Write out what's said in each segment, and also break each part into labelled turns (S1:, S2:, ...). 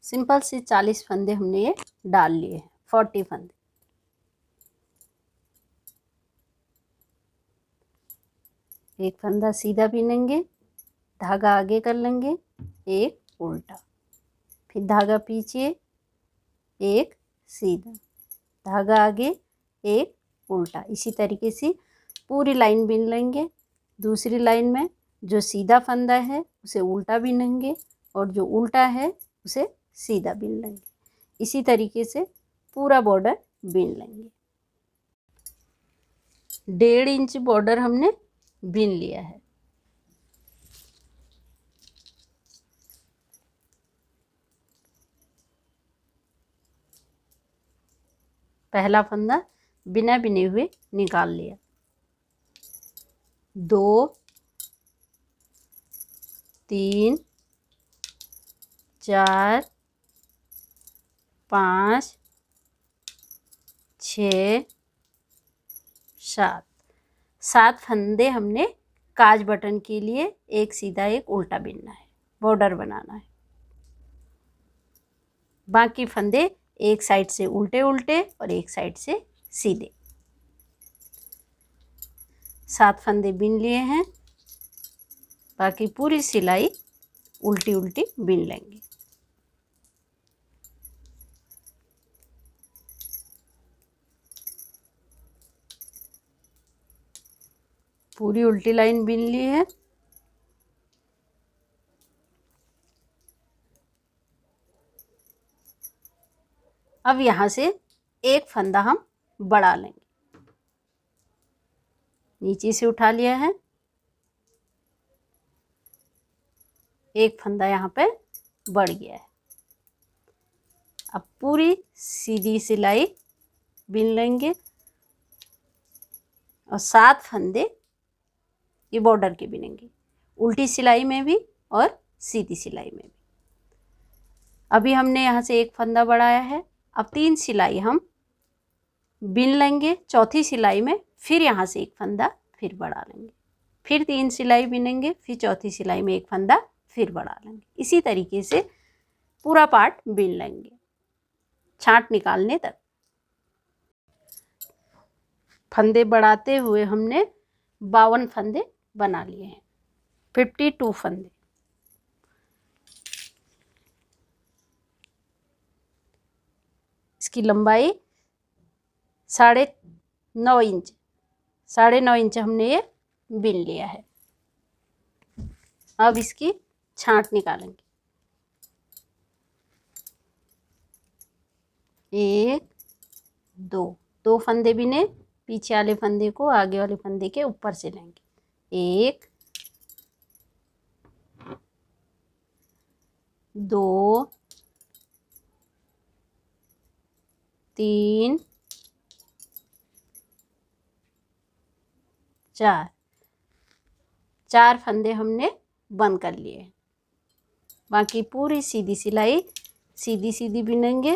S1: Simple से 40 फंदे हमने ये डाल लिए हैं, 40 फंदे। एक फंदा सीधा बिनेंगे, धागा आगे कर लेंगे, एक उल्टा, फिर धागा पीछे, एक सीधा, धागा आगे, एक उल्टा। इसी तरीके से पूरी लाइन बिन लेंगे। दूसरी लाइन में जो सीधा फंदा है उसे उल्टा बिनेंगे और जो उल्टा है उसे सीधा बिन लेंगे। इसी तरीके से पूरा बॉर्डर बिन लेंगे। 1.5 इंच बॉर्डर हमने बिन लिया है। पहला फंदा बिना बिने हुए निकाल लिया। 2 3 4 5 6 7 फंदे हमने काज बटन के लिए एक सीधा एक उल्टा बिनना है, बॉर्डर बनाना है। बाकी फंदे एक साइड से उल्टे उल्टे और एक साइड से सीधे। 7 फंदे बिन लिए हैं। बाकी पूरी सिलाई उल्टी उल्टी बिन लेंगे। पूरी उल्टी लाइन बिन ली है। अब यहाँ से एक फंदा हम बढ़ा लेंगे। नीचे से उठा लिया है, एक फंदा यहाँ पे बढ़ गया है। अब पूरी सीधी सिलाई बिन लेंगे और 7 फंदे ये बॉर्डर के बिनेंगे, उल्टी सिलाई में भी और सीधी सिलाई में भी। अभी हमने यहाँ से एक फंदा बढ़ाया है। अब 3 सिलाई हम बिन लेंगे। चौथी सिलाई में फिर यहाँ से एक फंदा फिर बढ़ा लेंगे, फिर 3 सिलाई बिनेंगे, फिर चौथी सिलाई में एक फंदा फिर बढ़ा लेंगे। इसी तरीके से पूरा पार्ट बिन लेंगे छांट निकालने तक। फंदे बढ़ाते हुए हमने 52 फंदे बना लिए हैं, 52 फंदे। इसकी लंबाई 9.5 इंच, 9.5 इंच हमने ये बिन लिया है। अब इसकी छांट निकालेंगे। 1 2 फंदे बिने, पीछे वाले फंदे को आगे वाले फंदे के ऊपर से लेंगे। 1 2 3 4 फंदे हमने बंद कर लिए। बाकी पूरी सीधी सिलाई सीधी सीधी बिनेंगे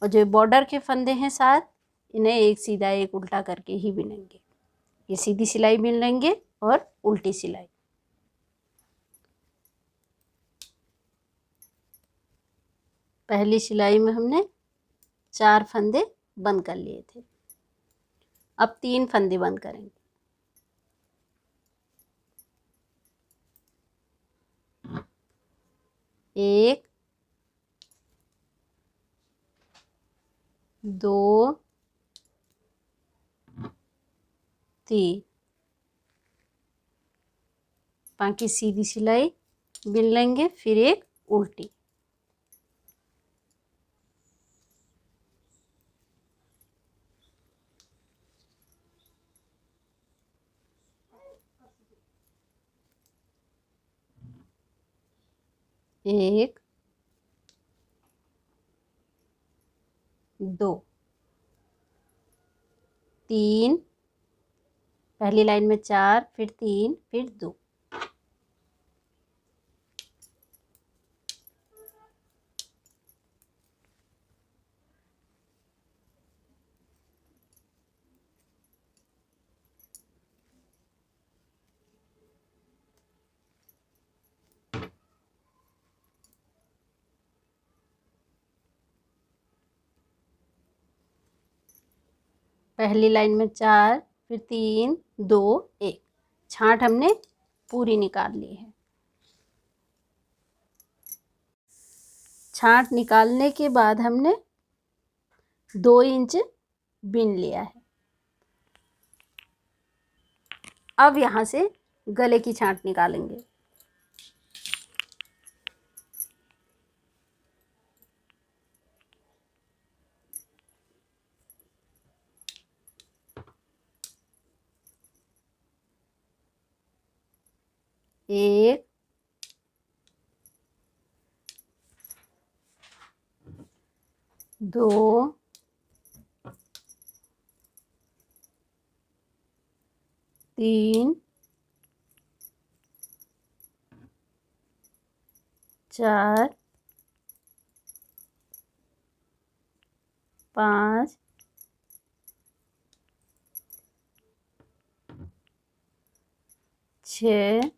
S1: और जो बॉर्डर के फंदे हैं 7, इन्हें एक सीधा एक उल्टा करके ही बिनेंगे। ये सीधी सिलाई बिन लेंगे और उल्टी सिलाई। पहली सिलाई में हमने 4 फंदे बंद कर लिए थे। अब 3 फंदे बंद करेंगे। 1 2 3। बाकी सीधी सिलाई बिन लेंगे, फिर एक उल्टी। एक 2 3, पहली लाइन में 4, फिर 3, फिर 2। पहली लाइन में 4, फिर 3, 2, 1। छांट हमने पूरी निकाल ली है। छांट निकालने के बाद हमने 2 इंच बिन लिया है। अब यहाँ से गले की छांट निकालेंगे। एक, दो, तीन, चार, 5, 6,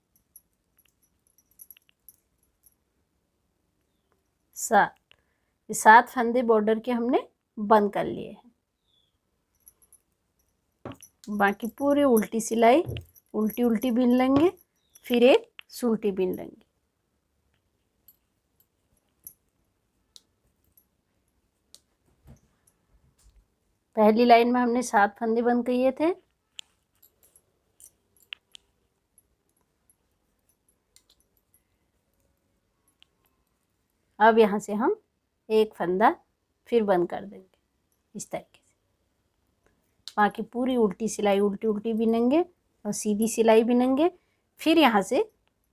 S1: 7। ये 7 फंदे बॉर्डर के हमने बंद कर लिए हैं। बाकी पूरी उल्टी सिलाई उल्टी उल्टी बीन लेंगे, फिर एक सुलटी बीन लेंगे। पहली लाइन में हमने 7 फंदे बंद किए थे। अब यहाँ से हम एक फंदा फिर बंद कर देंगे इस तरीके से। बाकी पूरी उल्टी सिलाई उल्टी उल्टी बिनेंगे और सीधी सिलाई बिनेंगे। फिर यहाँ से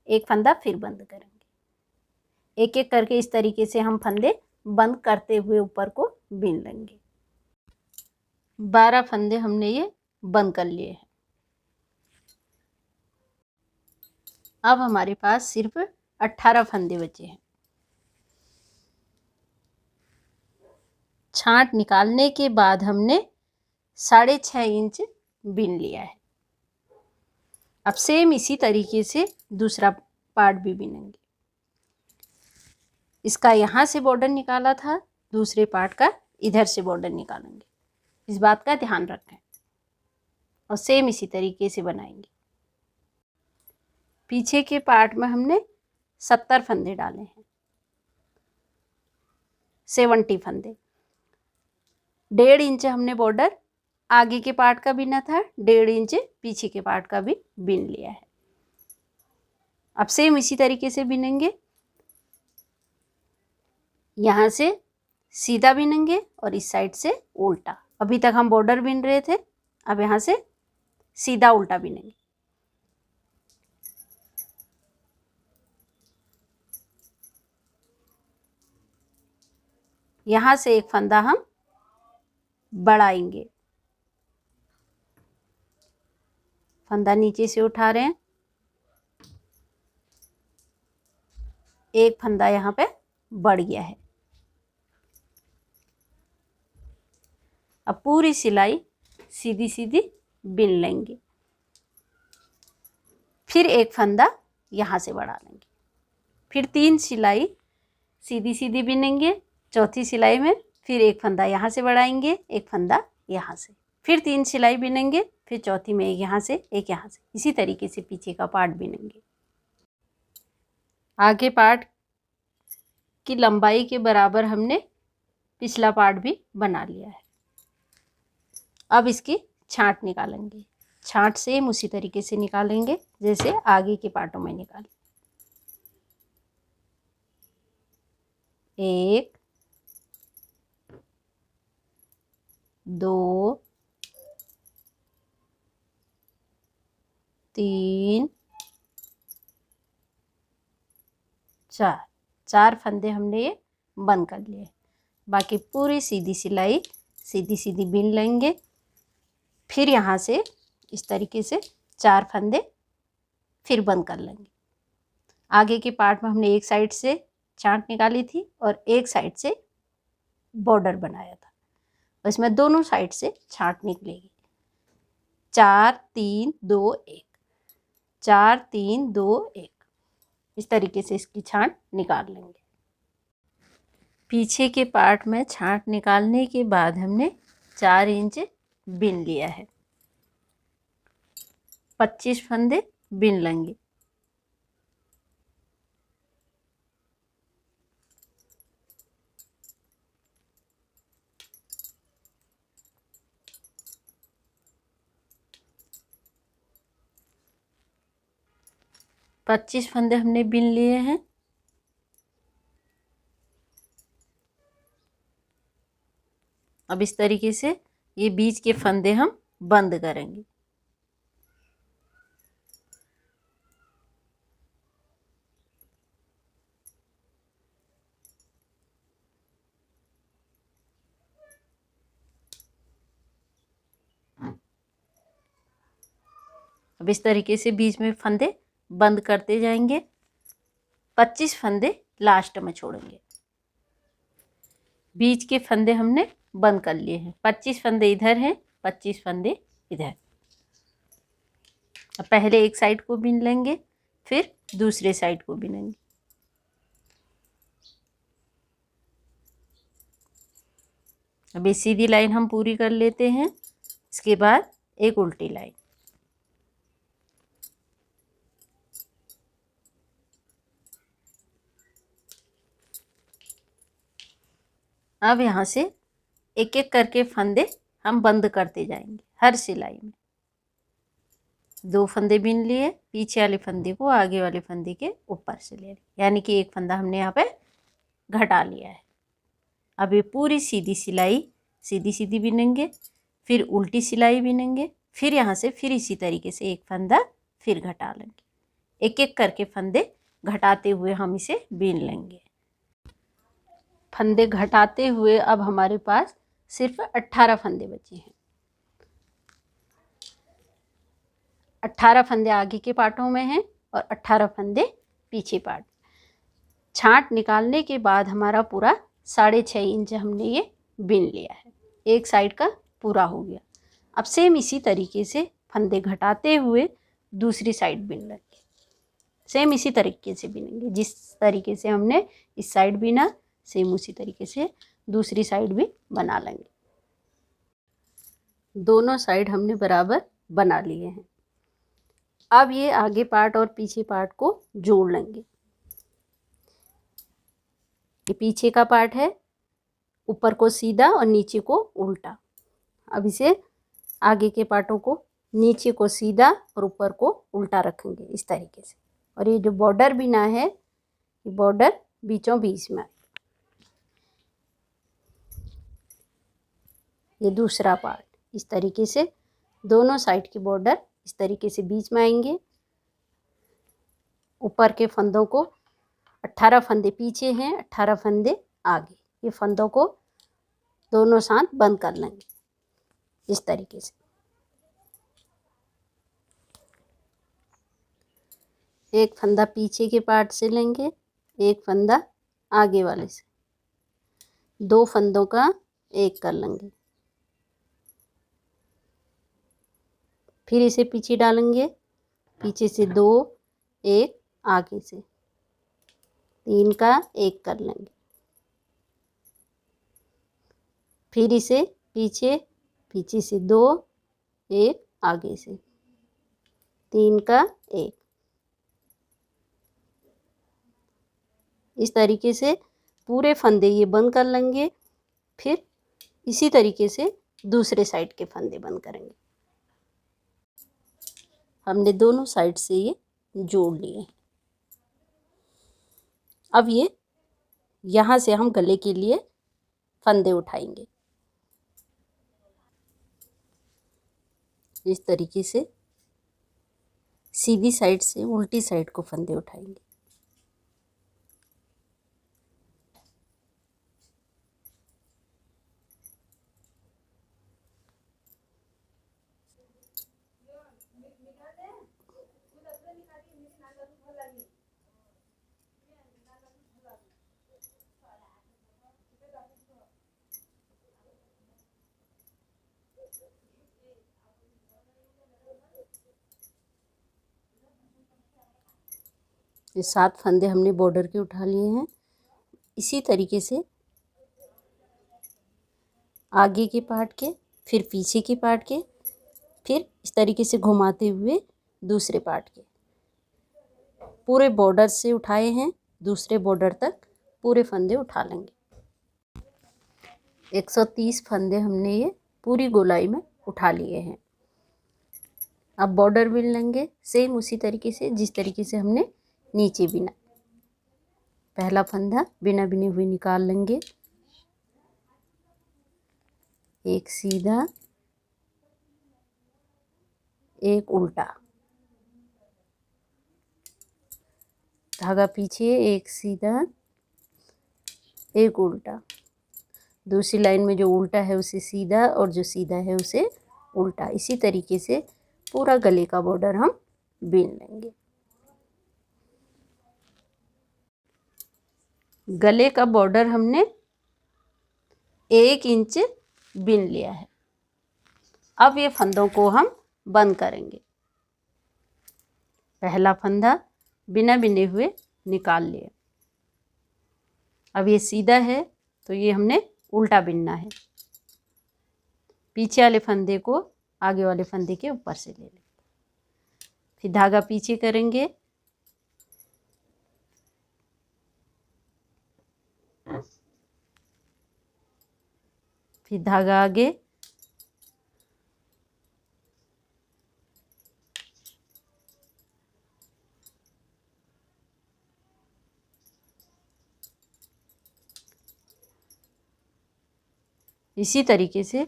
S1: एक फंदा फिर बंद करेंगे। एक एक करके इस तरीके से हम फंदे बंद करते हुए ऊपर को बिन लेंगे। 12 फंदे हमने ये बंद कर लिए हैं। अब हमारे पास सिर्फ 18 फंदे बचे हैं। छांट निकालने के बाद हमने 6.5 इंच बिन लिया है। अब सेम इसी तरीके से दूसरा पार्ट भी बिनेंगे। इसका यहाँ से बॉर्डर निकाला था, दूसरे पार्ट का इधर से बॉर्डर निकालेंगे। इस बात का ध्यान रखें और सेम इसी तरीके से बनाएंगे। पीछे के पार्ट में हमने 70 फंदे डाले हैं, 70 फंदे। 1.5 इंच हमने बॉर्डर आगे के पार्ट का बिना था, 1.5 इंच पीछे के पार्ट का भी बिन लिया है। अब सेम इसी तरीके से बिनेंगे। यहाँ से सीधा बिनेंगे और इस साइड से उल्टा। अभी तक हम बॉर्डर बिन रहे थे, अब यहाँ से सीधा उल्टा बिनेंगे। यहाँ से एक फंदा हम बढ़ाएंगे। फंदा नीचे से उठा रहे हैं, एक फंदा यहाँ पे बढ़ गया है। अब पूरी सिलाई सीधी सीधी बिन लेंगे। फिर एक फंदा यहाँ से बढ़ा लेंगे। फिर 3 सिलाई सीधी सीधी बिनेंगे। चौथी सिलाई में फिर एक फंदा यहाँ से बढ़ाएंगे, एक फंदा यहाँ से, फिर 3 सिलाई बिनेंगे। फिर चौथी में एक यहाँ से एक यहाँ से। इसी तरीके से पीछे का पार्ट बिनेंगे। आगे पार्ट की लंबाई के बराबर हमने पिछला पार्ट भी बना लिया है। अब इसकी छांट निकालेंगे। छांट सेम उसी तरीके से निकालेंगे जैसे आगे के पार्टों में निकाले। 1, 2, 3, 4। 4 फंदे हमने ये बंद कर लिए। बाकी पूरी सीधी सिलाई सीधी सीधी बिन लेंगे। फिर यहाँ से इस तरीके से 4 फंदे फिर बंद कर लेंगे। आगे के पार्ट में हमने एक साइड से छांट निकाली थी और एक साइड से बॉर्डर बनाया था, इसमें दोनों साइड से छांट निकलेगी। 4, 3, 2, 1, 4, 3, 2, 1। इस तरीके से इसकी छांट निकाल लेंगे। पीछे के पार्ट में छांट निकालने के बाद हमने 4 इंच बिन लिया है। 25 फंदे बिन लेंगे। पच्चीस फंदे हमने बिन लिए हैं। अब इस तरीके से ये बीच के फंदे हम बंद करेंगे। अब इस तरीके से बीच में फंदे बंद करते जाएंगे। 25 फंदे लास्ट में छोड़ेंगे। बीच के फंदे हमने बंद कर लिए हैं। 25 फंदे इधर हैं, 25 फंदे इधर। अब पहले एक साइड को बिन लेंगे, फिर दूसरे साइड को बिनेंगे। अब ये सीधी लाइन हम पूरी कर लेते हैं। इसके बाद एक उल्टी लाइन। अब यहाँ से एक एक करके फंदे हम बंद करते जाएंगे हर सिलाई में। 2 फंदे बिन लिए, पीछे वाले फंदे को आगे वाले फंदे के ऊपर से ले लिया, यानी कि एक फंदा हमने यहाँ पे घटा लिया है। अब ये पूरी सीधी सिलाई सीधी सीधी बिनेंगे, फिर उल्टी सिलाई बिनेंगे, फिर यहाँ से फिर इसी तरीके से एक फंदा फिर घटा लेंगे। एक एक करके फंदे घटाते हुए हम इसे बिन लेंगे। फंदे घटाते हुए अब हमारे पास सिर्फ 18 फंदे बचे हैं। 18 फंदे आगे के पार्टों में हैं और 18 फंदे पीछे पार्ट। छांट निकालने के बाद हमारा पूरा 6.5 इंच हमने ये बिन लिया है। एक साइड का पूरा हो गया। अब सेम इसी तरीके से फंदे घटाते हुए दूसरी साइड बिन लेंगे। सेम इसी तरीके से बिनेंगे। जिस तरीके से हमने इस साइड बिना, सेम उसी तरीके से दूसरी साइड भी बना लेंगे। दोनों साइड हमने बराबर बना लिए हैं। अब ये आगे पार्ट और पीछे पार्ट को जोड़ लेंगे। ये पीछे का पार्ट है, ऊपर को सीधा और नीचे को उल्टा। अब इसे आगे के पार्टों को नीचे को सीधा और ऊपर को उल्टा रखेंगे इस तरीके से। और ये जो बॉर्डर बिना है, ये बॉर्डर बीचों बीच में। ये दूसरा पार्ट इस तरीके से दोनों साइड के बॉर्डर इस तरीके से बीच में आएंगे। ऊपर के फंदों को 18 फंदे पीछे हैं, 18 फंदे आगे। ये फंदों को दोनों साथ बंद कर लेंगे इस तरीके से। एक फंदा पीछे के पार्ट से लेंगे, एक फंदा आगे वाले से। 2 फंदों का एक कर लेंगे। फिर इसे पीछे डालेंगे, पीछे से 2, एक आगे से। 3 का एक कर लेंगे। फिर इसे पीछे, पीछे से 2, एक आगे से। 3 का एक। इस तरीके से पूरे फंदे ये बंद कर लेंगे। फिर इसी तरीके से दूसरे साइड के फंदे बंद करेंगे। हमने दोनों साइड से ये जोड़ लिए। अब ये यहाँ से हम गले के लिए फंदे उठाएंगे। इस तरीके से सीधी साइड से उल्टी साइड को फंदे उठाएंगे। ये 7 फंदे हमने बॉर्डर के उठा लिए हैं। इसी तरीके से आगे के पार्ट के फिर पीछे के पार्ट के, फिर इस तरीके से घुमाते हुए दूसरे पार्ट के। पूरे बॉर्डर से उठाए हैं, दूसरे बॉर्डर तक पूरे फंदे उठा लेंगे। 130 फंदे हमने ये पूरी गोलाई में उठा लिए हैं। अब बॉर्डर बिन लेंगे सेम उसी तरीके से जिस तरीके से हमने नीचे बिना। पहला फंदा बिना बिने हुए निकाल लेंगे, एक सीधा एक उल्टा, धागा पीछे, एक सीधा एक उल्टा। दूसरी लाइन में जो उल्टा है उसे सीधा और जो सीधा है उसे उल्टा। इसी तरीके से पूरा गले का बॉर्डर हम बीन लेंगे। गले का बॉर्डर हमने 1 इंच बीन लिया है। अब ये फंदों को हम बंद करेंगे। पहला फंदा बिना बिने हुए निकाल लिया। अब ये सीधा है तो ये हमने उल्टा बिनना है। पीछे वाले फंदे को आगे वाले फंदे के ऊपर से ले लेंगे। फिर धागा पीछे करेंगे, फिर धागा आगे, इसी तरीके से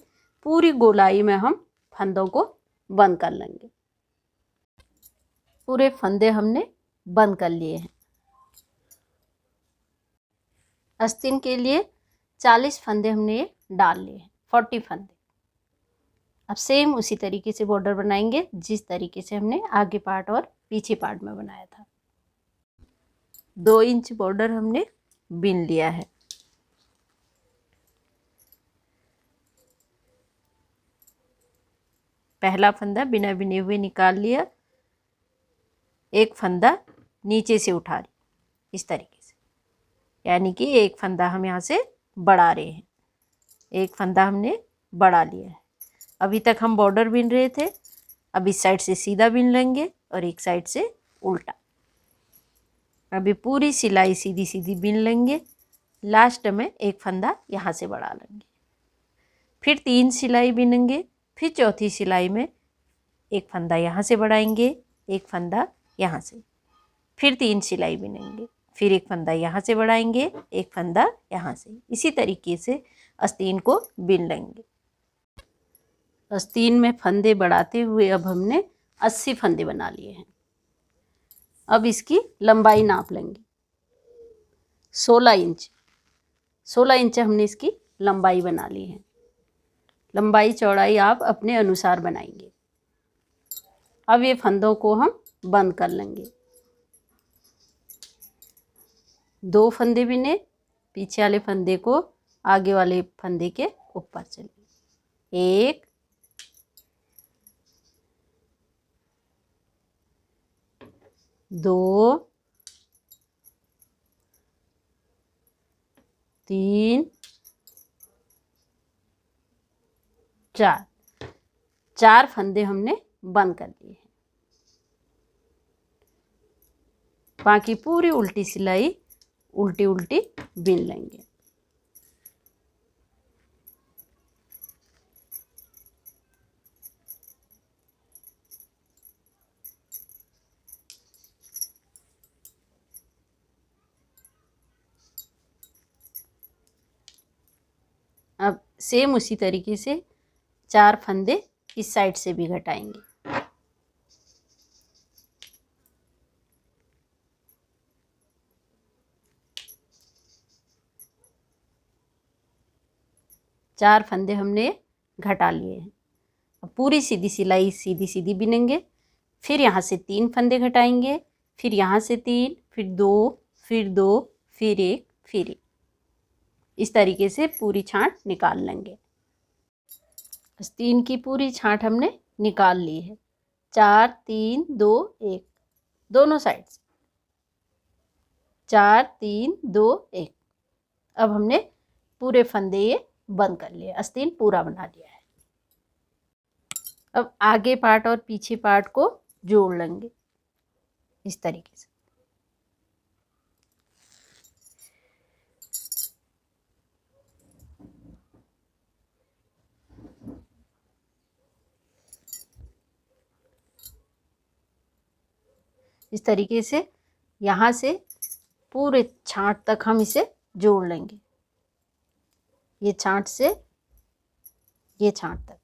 S1: पूरी गोलाई में हम फंदों को बंद कर लेंगे। पूरे फंदे हमने बंद कर लिए हैं। आस्तीन के लिए 40 फंदे हमने ये डाल लिए हैं, 40 फंदे। अब सेम उसी तरीके से बॉर्डर बनाएंगे जिस तरीके से हमने आगे पार्ट और पीछे पार्ट में बनाया था। 2 इंच बॉर्डर हमने बिन लिया है। पहला फंदा बिना बिने हुए निकाल लिया, एक फंदा नीचे से उठा रही इस तरीके से, यानी कि एक फंदा हम यहाँ से बढ़ा रहे हैं। एक फंदा हमने बढ़ा लिया है। अभी तक हम बॉर्डर बिन रहे थे, अब इस साइड से सीधा बिन लेंगे और एक साइड से उल्टा। अभी पूरी सिलाई सीधी सीधी बिन लेंगे। लास्ट में एक फंदा यहाँ से बढ़ा लेंगे, फिर 3 सिलाई बिनेंगे। फिर चौथी सिलाई में एक फंदा यहाँ से बढ़ाएंगे, एक फंदा यहाँ से, फिर 3 सिलाई बिनेंगे, फिर एक फंदा यहाँ से बढ़ाएंगे, एक फंदा यहाँ से। इसी तरीके से आस्तीन को बिन लेंगे। आस्तीन में फंदे बढ़ाते हुए अब हमने 80 फंदे बना लिए हैं। अब इसकी लंबाई नाप लेंगे। 16 इंच 16 इंच हमने इसकी लंबाई बना ली है। लंबाई चौड़ाई आप अपने अनुसार बनाएंगे। अब ये फंदों को हम बंद कर लेंगे। 2 फंदे बिने, पीछे वाले फंदे को आगे वाले फंदे के ऊपर चले। 1 2 3 4 फंदे हमने बंद कर दिए हैं। बाकी पूरी उल्टी सिलाई उल्टी उल्टी बिन लेंगे। अब सेम उसी तरीके से 4 फंदे इस साइड से भी घटाएंगे। चार फंदे हमने घटा लिए हैं। अब पूरी सीधी सिलाई सीधी सीधी बिनेंगे। फिर यहाँ से 3 फंदे घटाएंगे, फिर यहाँ से 3, फिर 2, फिर 2, फिर 1, फिर 1। इस तरीके से पूरी छांट निकाल लेंगे। आस्तीन की पूरी छांट हमने निकाल ली है। 4 3 2 1 दोनों साइड से 4 3 2 1। अब हमने पूरे फंदे ये बंद कर लिए, आस्तीन पूरा बना लिया है। अब आगे पार्ट और पीछे पार्ट को जोड़ लेंगे इस तरीके से। इस तरीके से यहाँ से पूरे छांट तक हम इसे जोड़ लेंगे, ये छांट से ये छांट तक,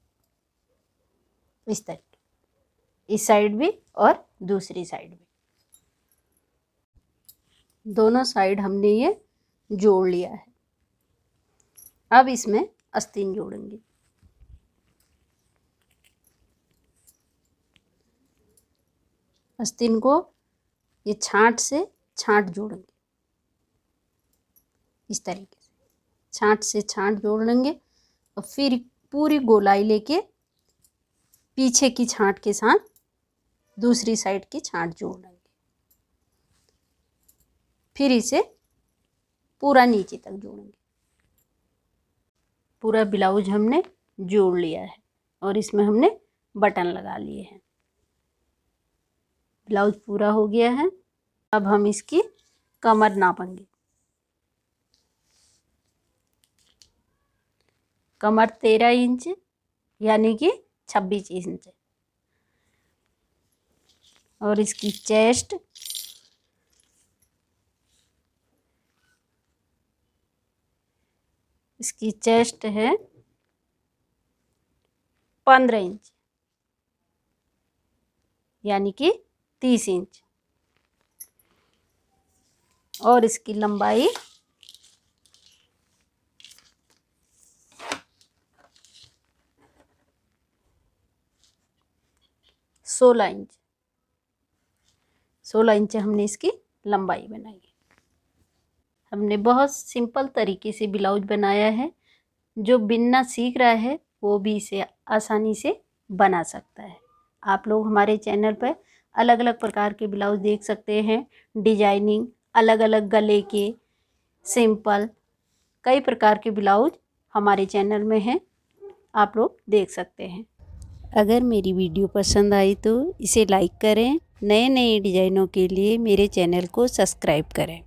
S1: इस तरीके, इस साइड भी और दूसरी साइड भी, दोनों साइड हमने ये जोड़ लिया है। अब इसमें आस्तीन जोड़ेंगे। आस्तीन को ये छांट से छांट जोड़ेंगे इस तरीके से, छांट से छांट जोड़ लेंगे और फिर पूरी गोलाई लेके पीछे की छांट के साथ दूसरी साइड की छांट जोड़ लेंगे, फिर इसे पूरा नीचे तक जोड़ेंगे। पूरा ब्लाउज हमने जोड़ लिया है और इसमें हमने बटन लगा लिए हैं। ब्लाउज पूरा हो गया है। अब हम इसकी कमर नापेंगे। कमर 13 इंच यानी कि 26 इंच, और इसकी चेस्ट है 15 इंच यानी कि 30 इंच, और इसकी लंबाई 16 इंच, 16 इंच हमने इसकी लंबाई बनाई है। हमने बहुत सिंपल तरीके से ब्लाउज बनाया है, जो बिनना सीख रहा है वो भी इसे आसानी से बना सकता है। आप लोग हमारे चैनल पर अलग अलग प्रकार के ब्लाउज देख सकते हैं, डिजाइनिंग, अलग अलग गले के, सिंपल, कई प्रकार के ब्लाउज हमारे चैनल में हैं, आप लोग देख सकते हैं। अगर मेरी वीडियो पसंद आई तो इसे लाइक करें, नए नए डिज़ाइनों के लिए मेरे चैनल को सब्सक्राइब करें।